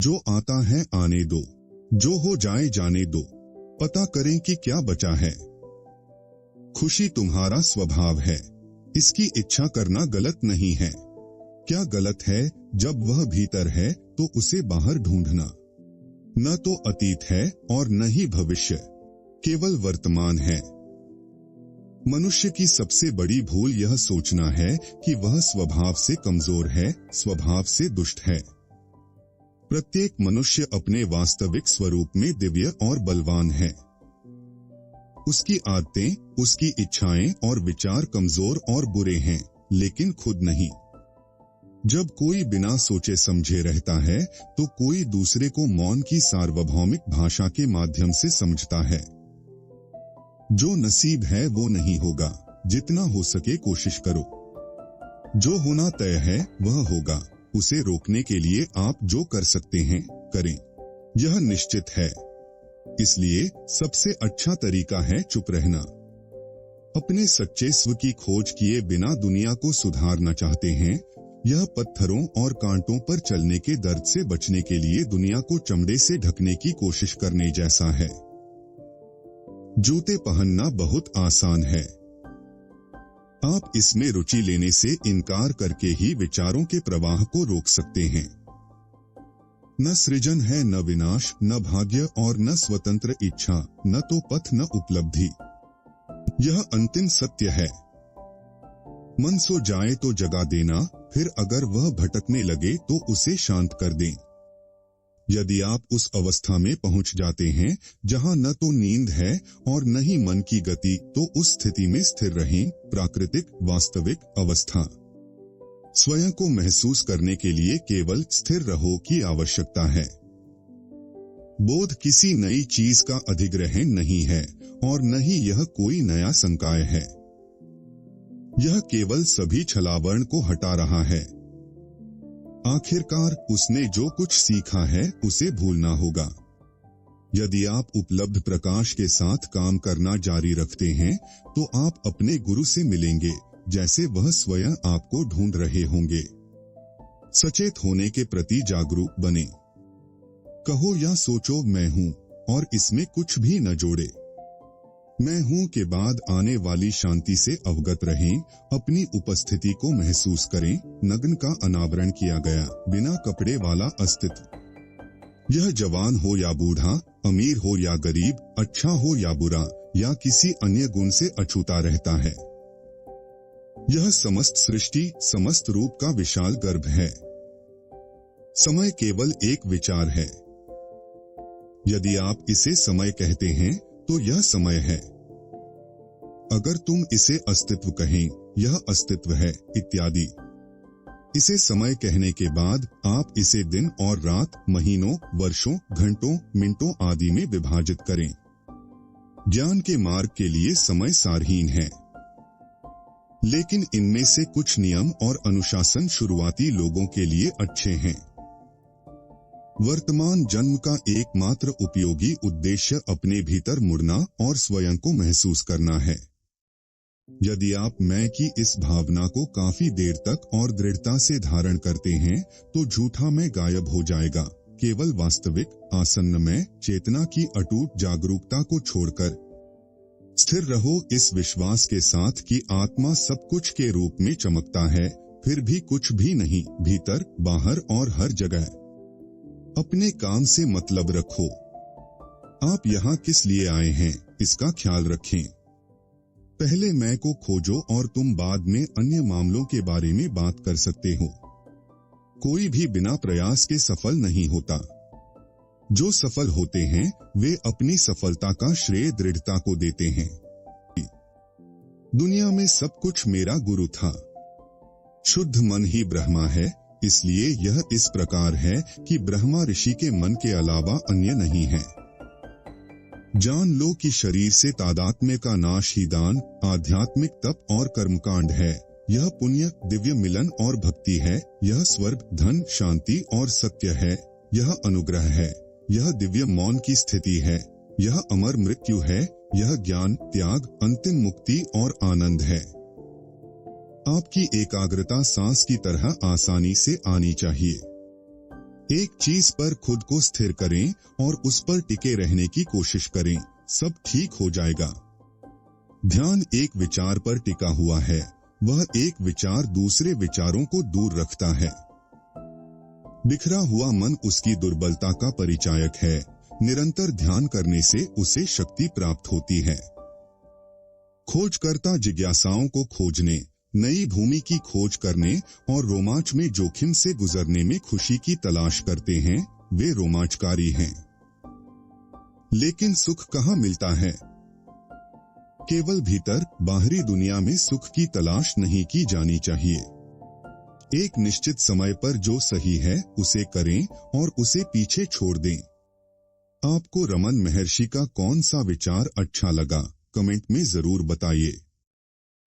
जो आता है आने दो, जो हो जाए जाने दो, पता करें कि क्या बचा है। खुशी तुम्हारा स्वभाव है, इसकी इच्छा करना गलत नहीं है। क्या गलत है जब वह भीतर है तो उसे बाहर ढूंढना। न तो अतीत है और न ही भविष्य, केवल वर्तमान है। मनुष्य की सबसे बड़ी भूल यह सोचना है कि वह स्वभाव से कमजोर है, स्वभाव से दुष्ट है। प्रत्येक मनुष्य अपने वास्तविक स्वरूप में दिव्य और बलवान है। उसकी आदतें, उसकी इच्छाएं और विचार कमजोर और बुरे हैं, लेकिन खुद नहीं। जब कोई बिना सोचे समझे रहता है तो कोई दूसरे को मौन की सार्वभौमिक भाषा के माध्यम से समझता है। जो नसीब है वो नहीं होगा, जितना हो सके कोशिश करो। जो होना तय है वह होगा, उसे रोकने के लिए आप जो कर सकते हैं करें, यह निश्चित है। इसलिए सबसे अच्छा तरीका है चुप रहना। अपने सच्चे स्व की खोज किए बिना दुनिया को सुधारना चाहते हैं। यह पत्थरों और कांटों पर चलने के दर्द से बचने के लिए दुनिया को चमड़े से ढकने की कोशिश करने जैसा है। जूते पहनना बहुत आसान है। आप इसमें रुचि लेने से इनकार करके ही विचारों के प्रवाह को रोक सकते हैं। न सृजन है, न विनाश, न भाग्य और न स्वतंत्र इच्छा, न तो पथ न उपलब्धि। यह अंतिम सत्य है। मन सो जाए तो जगा देना, फिर अगर वह भटकने लगे तो उसे शांत कर दें। यदि आप उस अवस्था में पहुंच जाते हैं जहां न तो नींद है और न ही मन की गति, तो उस स्थिति में स्थिर रहें। प्राकृतिक वास्तविक अवस्था। स्वयं को महसूस करने के लिए केवल स्थिर रहो की आवश्यकता है। बोध किसी नई चीज का अधिग्रहण नहीं है और न ही यह कोई नया संकाय है। यह केवल सभी छलावरण को हटा रहा है। आखिरकार उसने जो कुछ सीखा है उसे भूलना होगा। यदि आप उपलब्ध प्रकाश के साथ काम करना जारी रखते हैं तो आप अपने गुरु से मिलेंगे, जैसे वह स्वयं आपको ढूंढ रहे होंगे। सचेत होने के प्रति जागरूक बने। कहो या सोचो मैं हूं और इसमें कुछ भी न जोड़े। मैं हूं के बाद आने वाली शांति से अवगत रहें। अपनी उपस्थिति को महसूस करें। नग्न का अनावरण किया गया, बिना कपड़े वाला अस्तित्व। यह जवान हो या बूढ़ा, अमीर हो या गरीब, अच्छा हो या बुरा, या किसी अन्य गुण से अछूता रहता है। यह समस्त सृष्टि, समस्त रूप का विशाल गर्भ है। समय केवल एक विचार है। यदि आप इसे समय कहते हैं तो यह समय है। अगर तुम इसे अस्तित्व कहें, यह अस्तित्व है, इत्यादि। इसे समय कहने के बाद आप इसे दिन और रात, महीनों, वर्षों, घंटों, मिनटों आदि में विभाजित करें। ज्ञान के मार्ग के लिए समय सारहीन है, लेकिन इनमें से कुछ नियम और अनुशासन शुरुआती लोगों के लिए अच्छे हैं। वर्तमान जन्म का एकमात्र उपयोगी उद्देश्य अपने भीतर मुड़ना और स्वयं को महसूस करना है। यदि आप मैं की इस भावना को काफी देर तक और दृढ़ता से धारण करते हैं तो झूठा मैं गायब हो जाएगा। केवल वास्तविक आसन्न में चेतना की अटूट जागरूकता को छोड़कर स्थिर रहो, इस विश्वास के साथ कि आत्मा सब कुछ के रूप में चमकता है, फिर भी कुछ भी नहीं, भीतर, बाहर और हर जगह। अपने काम से मतलब रखो। आप यहाँ किस लिए आए हैं, इसका ख्याल रखें। पहले मैं को खोजो और तुम बाद में अन्य मामलों के बारे में बात कर सकते हो। कोई भी बिना प्रयास के सफल नहीं होता। जो सफल होते हैं वे अपनी सफलता का श्रेय दृढ़ता को देते हैं। दुनिया में सब कुछ मेरा गुरु था। शुद्ध मन ही ब्रह्मा है, इसलिए यह इस प्रकार है कि ब्रह्मा ऋषि के मन के अलावा अन्य नहीं है। जान लो कि शरीर से तादात्म्य का नाश ही दान, आध्यात्मिक तप और कर्मकांड है। यह पुण्य, दिव्य मिलन और भक्ति है। यह स्वर्ग, धन, शांति और सत्य है। यह अनुग्रह है। यह दिव्य मौन की स्थिति है। यह अमर मृत्यु है। यह ज्ञान, त्याग, अंतिम मुक्ति और आनंद है। आपकी एकाग्रता सांस की तरह आसानी से आनी चाहिए। एक चीज पर खुद को स्थिर करें और उस पर टिके रहने की कोशिश करें, सब ठीक हो जाएगा। ध्यान एक विचार पर टिका हुआ है, वह एक विचार दूसरे विचारों को दूर रखता है। बिखरा हुआ मन उसकी दुर्बलता का परिचायक है, निरंतर ध्यान करने से उसे शक्ति प्राप्त होती है। खोजकर्ता जिज्ञासाओं को खोजने, नई भूमि की खोज करने और रोमांच में जोखिम से गुजरने में खुशी की तलाश करते हैं, वे रोमांचकारी हैं। लेकिन सुख कहाँ मिलता है? केवल भीतर, बाहरी दुनिया में सुख की तलाश नहीं की जानी चाहिए। एक निश्चित समय पर जो सही है उसे करें और उसे पीछे छोड़ दें। आपको रमन महर्षि का कौन सा विचार अच्छा लगा, कमेंट में जरूर बताइए।